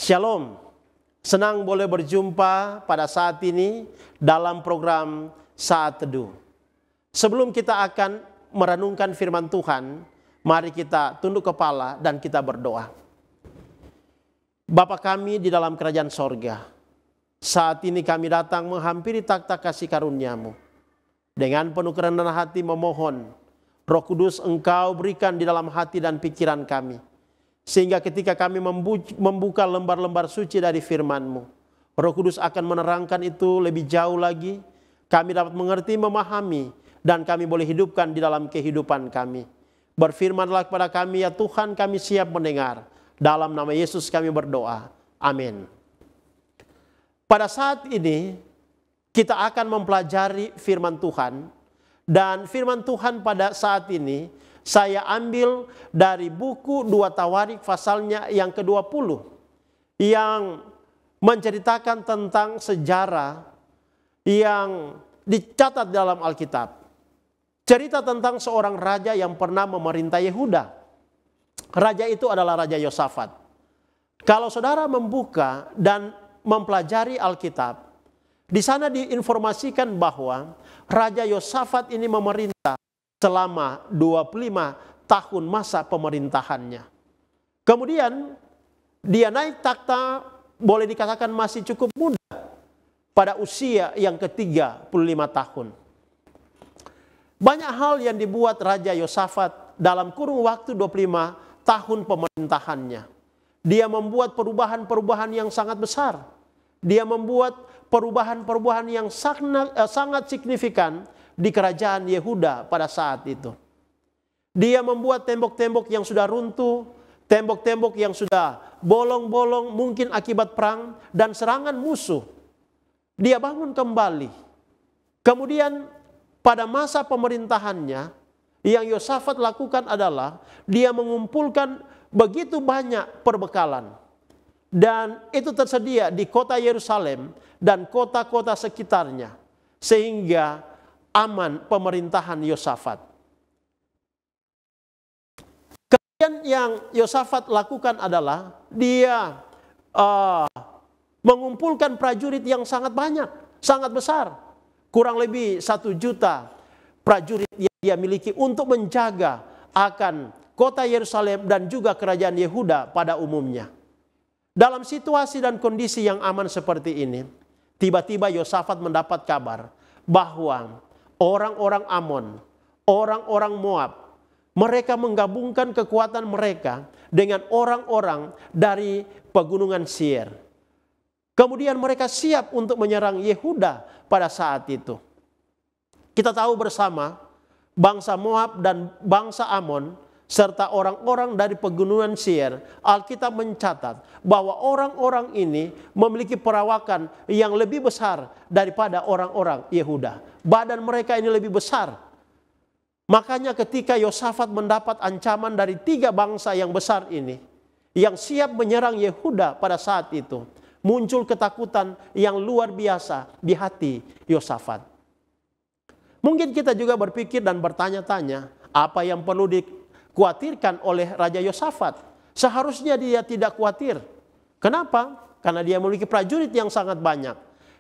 Shalom, senang boleh berjumpa pada saat ini dalam program Saat Teduh. Sebelum kita akan merenungkan firman Tuhan, mari kita tunduk kepala dan kita berdoa. Bapa kami di dalam kerajaan sorga, saat ini kami datang menghampiri takhta kasih karunia-Mu. Dengan penuh kerendahan hati memohon, Roh Kudus Engkau berikan di dalam hati dan pikiran kami. Sehingga ketika kami membuka lembar-lembar suci dari firman-Mu, Roh Kudus akan menerangkan itu lebih jauh lagi. Kami dapat mengerti, memahami, dan kami boleh hidupkan di dalam kehidupan kami. Berfirmanlah kepada kami, ya Tuhan, kami siap mendengar. Dalam nama Yesus kami berdoa. Amin. Pada saat ini, kita akan mempelajari firman Tuhan. Dan firman Tuhan pada saat ini, saya ambil dari buku 2 Tawarik pasalnya yang ke-20 yang menceritakan tentang sejarah yang dicatat dalam Alkitab. Cerita tentang seorang raja yang pernah memerintah Yehuda. Raja itu adalah Raja Yosafat. Kalau saudara membuka dan mempelajari Alkitab, di sana diinformasikan bahwa Raja Yosafat ini memerintah selama 25 tahun masa pemerintahannya. Kemudian dia naik takhta, boleh dikatakan masih cukup muda, pada usia yang ke-35 tahun. Banyak hal yang dibuat Raja Yosafat dalam kurun waktu 25 tahun pemerintahannya. Dia membuat perubahan-perubahan yang sangat besar. Dia membuat perubahan-perubahan yang sangat signifikan di kerajaan Yehuda pada saat itu. Dia membuat tembok-tembok yang sudah runtuh, tembok-tembok yang sudah bolong-bolong mungkin akibat perang dan serangan musuh. Dia bangun kembali. Kemudian pada masa pemerintahannya, yang Yosafat lakukan adalah dia mengumpulkan begitu banyak perbekalan. Dan itu tersedia di kota Yerusalem dan kota-kota sekitarnya. Sehingga aman pemerintahan Yosafat. Kemudian yang Yosafat lakukan adalah dia mengumpulkan prajurit yang sangat banyak, sangat besar. Kurang lebih 1 juta prajurit yang dia miliki untuk menjaga akan kota Yerusalem dan juga kerajaan Yehuda pada umumnya. Dalam situasi dan kondisi yang aman seperti ini, tiba-tiba Yosafat mendapat kabar bahwa orang-orang Amon, orang-orang Moab, mereka menggabungkan kekuatan mereka dengan orang-orang dari pegunungan Seir. Kemudian mereka siap untuk menyerang Yehuda pada saat itu. Kita tahu bersama bangsa Moab dan bangsa Amon serta orang-orang dari pegunungan Seir, Alkitab mencatat bahwa orang-orang ini memiliki perawakan yang lebih besar daripada orang-orang Yehuda. Badan mereka ini lebih besar. Makanya ketika Yosafat mendapat ancaman dari 3 bangsa yang besar ini, yang siap menyerang Yehuda pada saat itu, muncul ketakutan yang luar biasa di hati Yosafat. Mungkin kita juga berpikir dan bertanya-tanya, apa yang perlu dikhawatirkan oleh Raja Yosafat? Seharusnya dia tidak khawatir. Kenapa? Karena dia memiliki prajurit yang sangat banyak.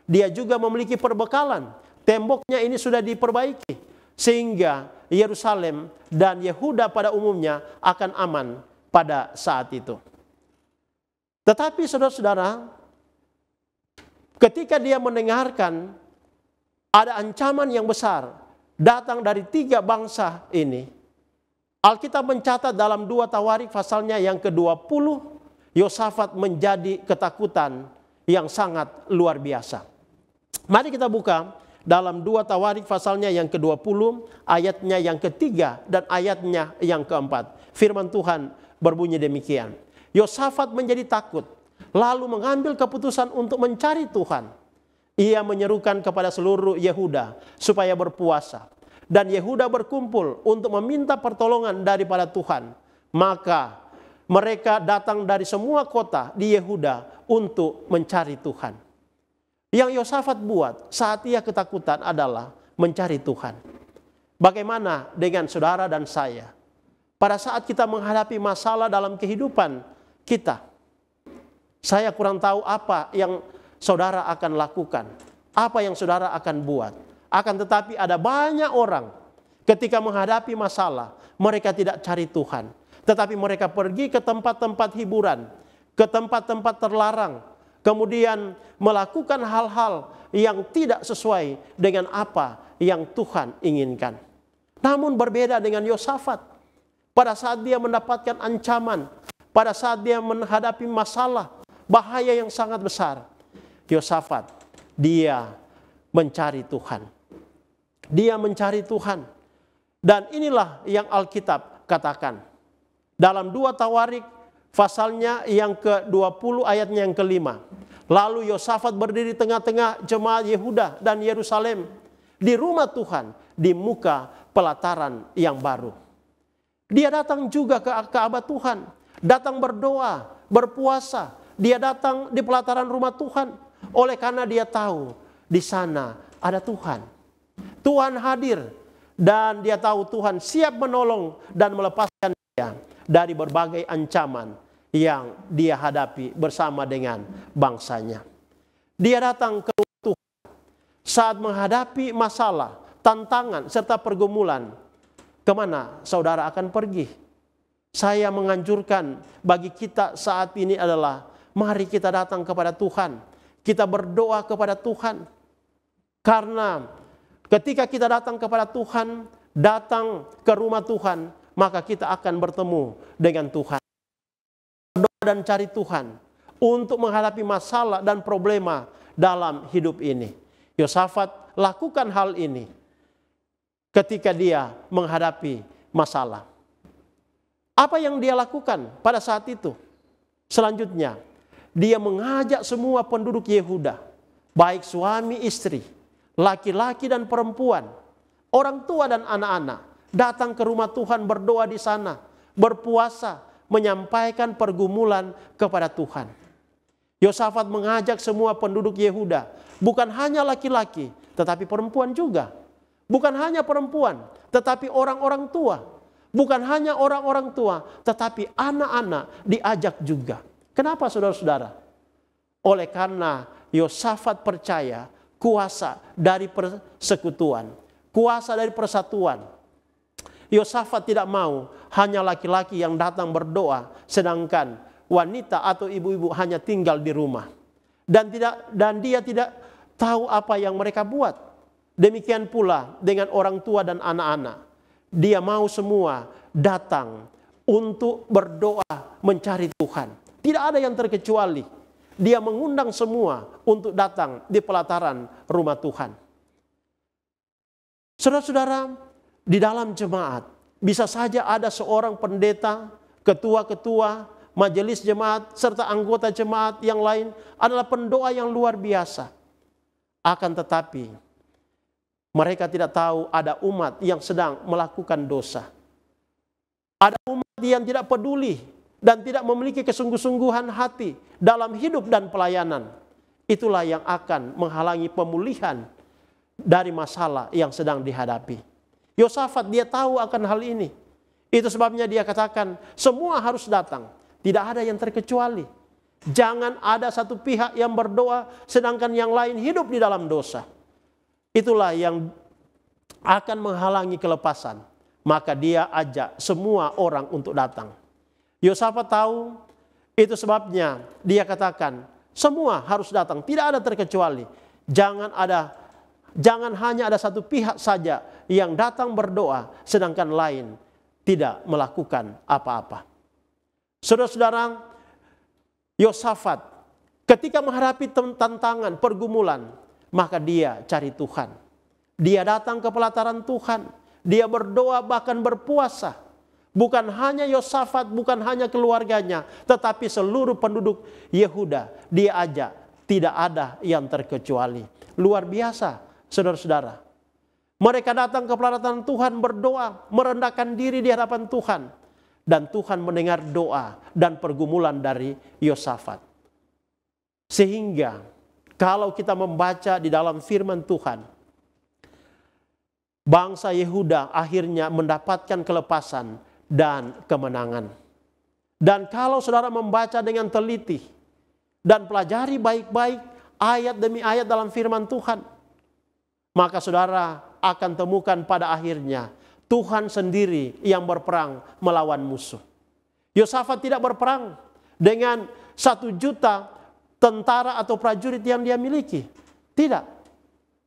Dia juga memiliki perbekalan. Temboknya ini sudah diperbaiki. Sehingga Yerusalem dan Yehuda pada umumnya akan aman pada saat itu. Tetapi saudara-saudara, ketika dia mendengarkan ada ancaman yang besar datang dari 3 bangsa ini, Alkitab mencatat dalam 2 Tawarik pasalnya yang ke-20, Yosafat menjadi ketakutan yang sangat luar biasa. Mari kita buka dalam 2 Tawarik pasalnya yang ke-20, ayatnya yang ke-3 dan ayatnya yang ke-4. Firman Tuhan berbunyi demikian. Yosafat menjadi takut, lalu mengambil keputusan untuk mencari Tuhan. Ia menyerukan kepada seluruh Yehuda supaya berpuasa. Dan Yehuda berkumpul untuk meminta pertolongan daripada Tuhan. Maka mereka datang dari semua kota di Yehuda untuk mencari Tuhan. Yang Yosafat buat saat ia ketakutan adalah mencari Tuhan. Bagaimana dengan saudara dan saya? Pada saat kita menghadapi masalah dalam kehidupan kita, Saya kurang tahu apa yang saudara akan lakukan, apa yang saudara akan buat. Akan tetapi ada banyak orang ketika menghadapi masalah, mereka tidak cari Tuhan, tetapi mereka pergi ke tempat-tempat hiburan, ke tempat-tempat terlarang, kemudian melakukan hal-hal yang tidak sesuai dengan apa yang Tuhan inginkan. Namun berbeda dengan Yosafat. Pada saat dia mendapatkan ancaman, pada saat dia menghadapi masalah, bahaya yang sangat besar, Yosafat, dia mencari Tuhan. Dia mencari Tuhan. Dan inilah yang Alkitab katakan. Dalam 2 Tawarik, pasalnya yang ke-20 ayatnya yang ke-5. Lalu Yosafat berdiri tengah-tengah jemaat Yehuda dan Yerusalem di rumah Tuhan, di muka pelataran yang baru. Dia datang juga ke Ka'bah Tuhan, datang berdoa, berpuasa. Dia datang di pelataran rumah Tuhan, oleh karena dia tahu di sana ada Tuhan. Tuhan hadir dan dia tahu Tuhan siap menolong dan melepaskan dia dari berbagai ancaman yang dia hadapi bersama dengan bangsanya. Dia datang ke Tuhan saat menghadapi masalah, tantangan, serta pergumulan. Kemana saudara akan pergi? Saya menganjurkan bagi kita saat ini adalah, mari kita datang kepada Tuhan. Kita berdoa kepada Tuhan. Karena ketika kita datang kepada Tuhan, datang ke rumah Tuhan, maka kita akan bertemu dengan Tuhan. Berdoa dan cari Tuhan untuk menghadapi masalah dan problema dalam hidup ini. Yosafat lakukan hal ini ketika dia menghadapi masalah. Apa yang dia lakukan pada saat itu? Selanjutnya, dia mengajak semua penduduk Yehuda, baik suami istri, laki-laki dan perempuan, orang tua dan anak-anak, datang ke rumah Tuhan, berdoa di sana, berpuasa, menyampaikan pergumulan kepada Tuhan. Yosafat mengajak semua penduduk Yehuda, bukan hanya laki-laki, tetapi perempuan juga. Bukan hanya perempuan, tetapi orang-orang tua. Bukan hanya orang-orang tua, tetapi anak-anak diajak juga. Kenapa saudara-saudara? Oleh karena Yosafat percaya kuasa dari persekutuan, kuasa dari persatuan. Yosafat tidak mau hanya laki-laki yang datang berdoa, sedangkan wanita atau ibu-ibu hanya tinggal di rumah. Dan dia tidak tahu apa yang mereka buat. Demikian pula dengan orang tua dan anak-anak. Dia mau semua datang untuk berdoa mencari Tuhan. Tidak ada yang terkecuali. Dia mengundang semua untuk datang di pelataran rumah Tuhan. Saudara-saudara, di dalam jemaat bisa saja ada seorang pendeta, ketua-ketua, majelis jemaat, serta anggota jemaat yang lain adalah pendoa yang luar biasa. Akan tetapi mereka tidak tahu ada umat yang sedang melakukan dosa. Ada umat yang tidak peduli dan tidak memiliki kesungguh-sungguhan hati dalam hidup dan pelayanan. Itulah yang akan menghalangi pemulihan dari masalah yang sedang dihadapi. Yosafat dia tahu akan hal ini. Itu sebabnya dia katakan semua harus datang. Tidak ada yang terkecuali. Jangan ada satu pihak yang berdoa sedangkan yang lain hidup di dalam dosa. Itulah yang akan menghalangi kelepasan. Maka dia ajak semua orang untuk datang. Yosafat tahu, itu sebabnya dia katakan semua harus datang, tidak ada terkecuali. Jangan hanya ada satu pihak saja yang datang berdoa sedangkan lain tidak melakukan apa-apa. Saudara-saudara, Yosafat ketika menghadapi tantangan, pergumulan, maka dia cari Tuhan. Dia datang ke pelataran Tuhan. Dia berdoa bahkan berpuasa. Bukan hanya Yosafat, bukan hanya keluarganya, tetapi seluruh penduduk Yehuda dia ajak. Tidak ada yang terkecuali. Luar biasa, saudara-saudara. Mereka datang ke pelataran Tuhan berdoa, merendahkan diri di hadapan Tuhan. Dan Tuhan mendengar doa dan pergumulan dari Yosafat. Sehingga kalau kita membaca di dalam firman Tuhan, bangsa Yehuda akhirnya mendapatkan kelepasan dan kemenangan. Dan kalau saudara membaca dengan teliti, dan pelajari baik-baik ayat demi ayat dalam firman Tuhan, maka saudara akan temukan pada akhirnya Tuhan sendiri yang berperang melawan musuh. Yosafat tidak berperang dengan 1 juta tentara atau prajurit yang dia miliki. Tidak.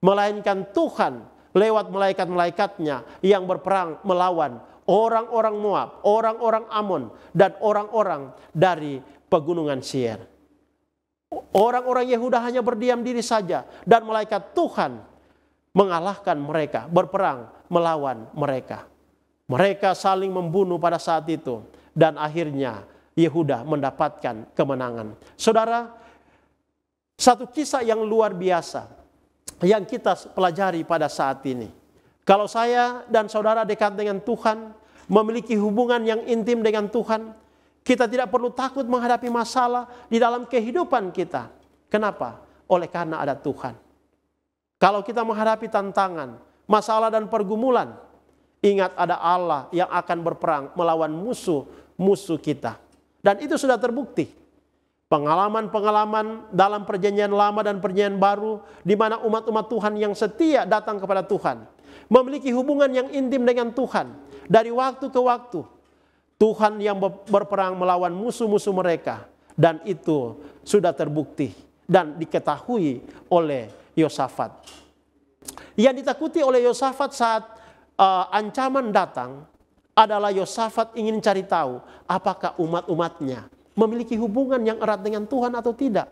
Melainkan Tuhan lewat malaikat-malaikatnya yang berperang melawan orang-orang Moab, orang-orang Amon, dan orang-orang dari pegunungan Seir. Orang-orang Yehuda hanya berdiam diri saja, dan malaikat Tuhan mengalahkan mereka, berperang melawan mereka. Mereka saling membunuh pada saat itu, dan akhirnya Yehuda mendapatkan kemenangan. Saudara, satu kisah yang luar biasa yang kita pelajari pada saat ini. Kalau saya dan saudara dekat dengan Tuhan, memiliki hubungan yang intim dengan Tuhan, kita tidak perlu takut menghadapi masalah di dalam kehidupan kita. Kenapa? Oleh karena ada Tuhan. Kalau kita menghadapi tantangan, masalah dan pergumulan, ingat ada Allah yang akan berperang melawan musuh-musuh kita. Dan itu sudah terbukti. Pengalaman-pengalaman dalam perjanjian lama dan perjanjian baru, di mana umat-umat Tuhan yang setia datang kepada Tuhan, memiliki hubungan yang intim dengan Tuhan. Dari waktu ke waktu, Tuhan yang berperang melawan musuh-musuh mereka. Dan itu sudah terbukti dan diketahui oleh Yosafat. Yang ditakuti oleh Yosafat saat ancaman datang adalah Yosafat ingin cari tahu apakah umat-umatnya memiliki hubungan yang erat dengan Tuhan atau tidak.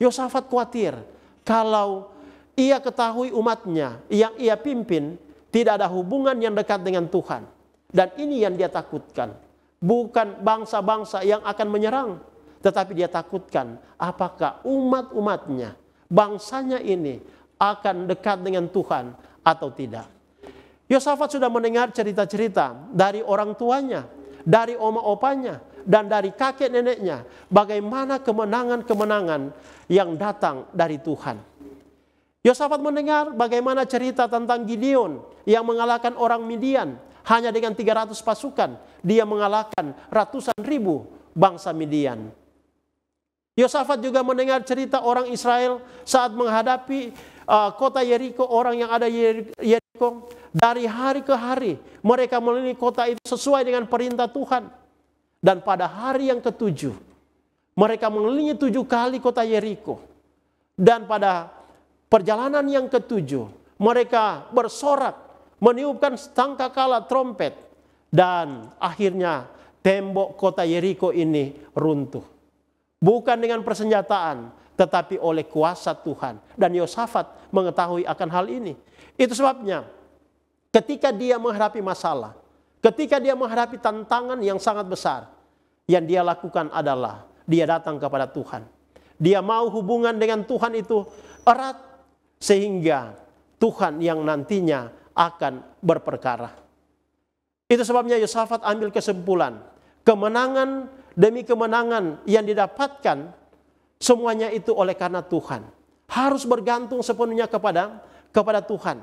Yosafat khawatir kalau ia ketahui umatnya yang ia pimpin tidak ada hubungan yang dekat dengan Tuhan. Dan ini yang dia takutkan. Bukan bangsa-bangsa yang akan menyerang, tetapi dia takutkan apakah umat-umatnya, bangsanya ini akan dekat dengan Tuhan atau tidak. Yosafat sudah mendengar cerita-cerita dari orang tuanya, dari oma opanya, dan dari kakek neneknya, bagaimana kemenangan-kemenangan yang datang dari Tuhan. Yosafat mendengar bagaimana cerita tentang Gideon yang mengalahkan orang Midian. Hanya dengan 300 pasukan, dia mengalahkan ratusan ribu bangsa Midian. Yosafat juga mendengar cerita orang Israel saat menghadapi kota Yeriko, orang yang ada Yeriko. Dari hari ke hari, mereka mengelilingi kota itu sesuai dengan perintah Tuhan. Dan pada hari yang ke-7, mereka mengelilingi 7 kali kota Yeriko. Dan pada perjalanan yang ke-7, mereka bersorak, meniupkan sangkakala trompet, dan akhirnya tembok kota Yeriko ini runtuh. Bukan dengan persenjataan, tetapi oleh kuasa Tuhan. Dan Yosafat mengetahui akan hal ini. Itu sebabnya ketika dia menghadapi masalah, ketika dia menghadapi tantangan yang sangat besar, yang dia lakukan adalah dia datang kepada Tuhan. Dia mau hubungan dengan Tuhan itu erat, sehingga Tuhan yang nantinya akan berperkara. Itu sebabnya Yosafat ambil kesimpulan, kemenangan demi kemenangan yang didapatkan, semuanya itu oleh karena Tuhan. Harus bergantung sepenuhnya kepada Tuhan.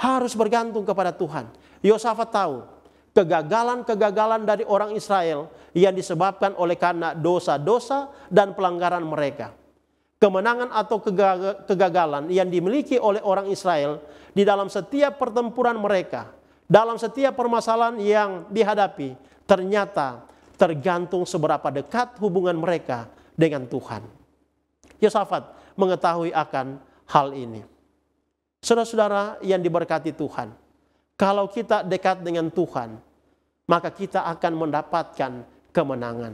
Harus bergantung kepada Tuhan. Yosafat tahu kegagalan-kegagalan dari orang Israel yang disebabkan oleh karena dosa-dosa dan pelanggaran mereka. Kemenangan atau kegagalan yang dimiliki oleh orang Israel di dalam setiap pertempuran mereka, dalam setiap permasalahan yang dihadapi, ternyata tergantung seberapa dekat hubungan mereka dengan Tuhan. Yosafat mengetahui akan hal ini. Saudara-saudara yang diberkati Tuhan, kalau kita dekat dengan Tuhan, maka kita akan mendapatkan kemenangan.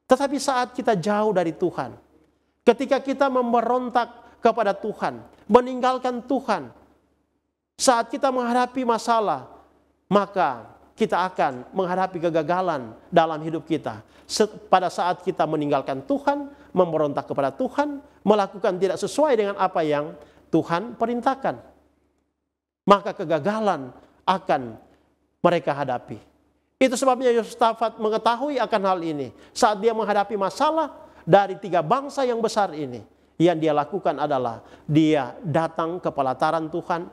Tetapi saat kita jauh dari Tuhan, ketika kita memberontak kepada Tuhan, meninggalkan Tuhan, saat kita menghadapi masalah, maka kita akan menghadapi kegagalan dalam hidup kita. Pada saat kita meninggalkan Tuhan, memberontak kepada Tuhan, melakukan tidak sesuai dengan apa yang Tuhan perintahkan, maka kegagalan akan mereka hadapi. Itu sebabnya Yosafat mengetahui akan hal ini. Saat dia menghadapi masalah dari 3 bangsa yang besar ini, yang dia lakukan adalah dia datang ke pelataran Tuhan,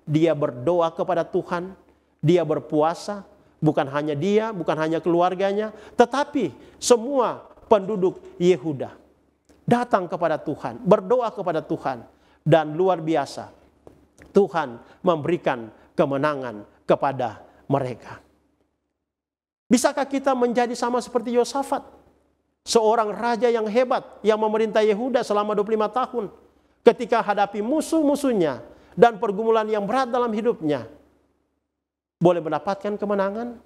dia berdoa kepada Tuhan, dia berpuasa. Bukan hanya dia, bukan hanya keluarganya, tetapi semua penduduk Yehuda. datang kepada Tuhan, berdoa kepada Tuhan, dan luar biasa, Tuhan memberikan kemenangan kepada mereka. Bisakah kita menjadi sama seperti Yosafat? Seorang raja yang hebat yang memerintah Yehuda selama 25 tahun. Ketika hadapi musuh-musuhnya dan pergumulan yang berat dalam hidupnya, boleh mendapatkan kemenangan?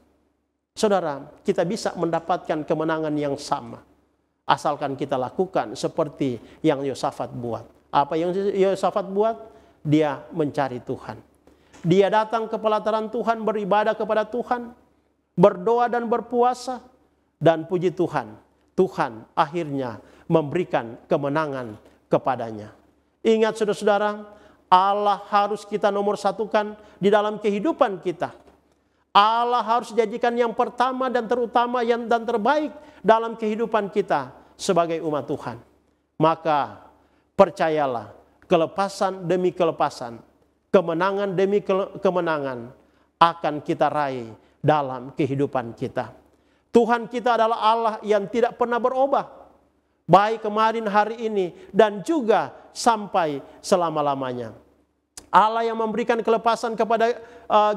Saudara, kita bisa mendapatkan kemenangan yang sama, asalkan kita lakukan seperti yang Yosafat buat. Apa yang Yosafat buat? Dia mencari Tuhan. Dia datang ke pelataran Tuhan, beribadah kepada Tuhan, berdoa dan berpuasa, dan puji Tuhan, Tuhan akhirnya memberikan kemenangan kepadanya. Ingat saudara-saudara, Allah harus kita nomor satukan di dalam kehidupan kita. Allah harus dijadikan yang pertama dan terutama dan terbaik dalam kehidupan kita sebagai umat Tuhan. Maka percayalah, kelepasan demi kelepasan, kemenangan demi kemenangan akan kita raih dalam kehidupan kita. Tuhan kita adalah Allah yang tidak pernah berubah, baik kemarin, hari ini, dan juga sampai selama-lamanya. Allah yang memberikan kelepasan kepada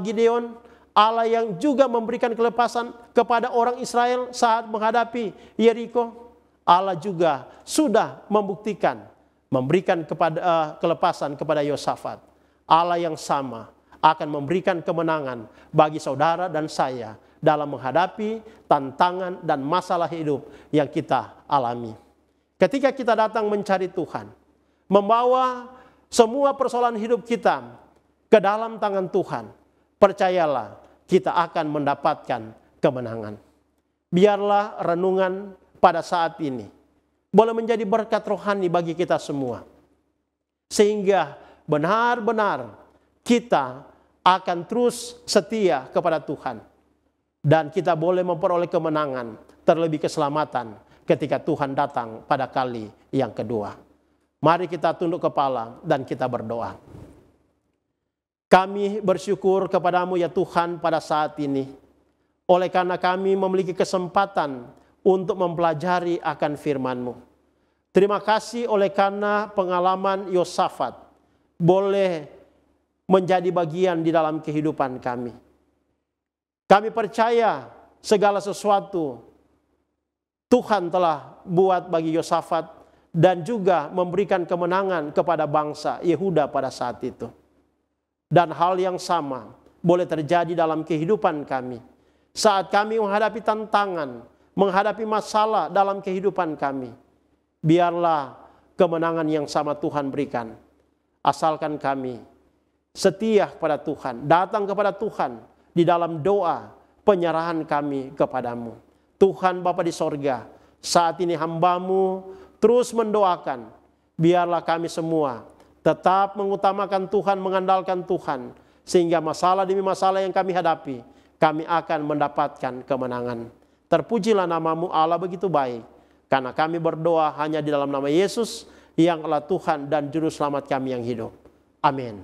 Gideon, Allah yang juga memberikan kelepasan kepada orang Israel saat menghadapi Yeriko, Allah juga sudah membuktikan, memberikan kelepasan kepada Yosafat. Allah yang sama akan memberikan kemenangan bagi saudara dan saya dalam menghadapi tantangan dan masalah hidup yang kita alami. Ketika kita datang mencari Tuhan, membawa semua persoalan hidup kita ke dalam tangan Tuhan, percayalah, kita akan mendapatkan kemenangan. Biarlah renungan pada saat ini boleh menjadi berkat rohani bagi kita semua, sehingga benar-benar kita akan terus setia kepada Tuhan, dan kita boleh memperoleh kemenangan, terlebih keselamatan ketika Tuhan datang pada kali yang kedua. Mari kita tunduk kepala dan kita berdoa. Kami bersyukur kepadamu ya Tuhan pada saat ini, oleh karena kami memiliki kesempatan untuk mempelajari akan firman-Mu. Terima kasih oleh karena pengalaman Yosafat boleh menjadi bagian di dalam kehidupan kami. Kami percaya segala sesuatu Tuhan telah buat bagi Yosafat dan juga memberikan kemenangan kepada bangsa Yehuda pada saat itu. Dan hal yang sama boleh terjadi dalam kehidupan kami. Saat kami menghadapi tantangan, menghadapi masalah dalam kehidupan kami, biarlah kemenangan yang sama Tuhan berikan. Asalkan kami setia kepada Tuhan, datang kepada Tuhan di dalam doa penyerahan kami kepadamu. Tuhan Bapa di sorga, saat ini hamba-Mu terus mendoakan, biarlah kami semua tetap mengutamakan Tuhan, mengandalkan Tuhan, sehingga masalah demi masalah yang kami hadapi, kami akan mendapatkan kemenangan. Terpujilah nama-Mu Allah begitu baik, karena kami berdoa hanya di dalam nama Yesus, yang adalah Tuhan dan Juru Selamat kami yang hidup. Amin.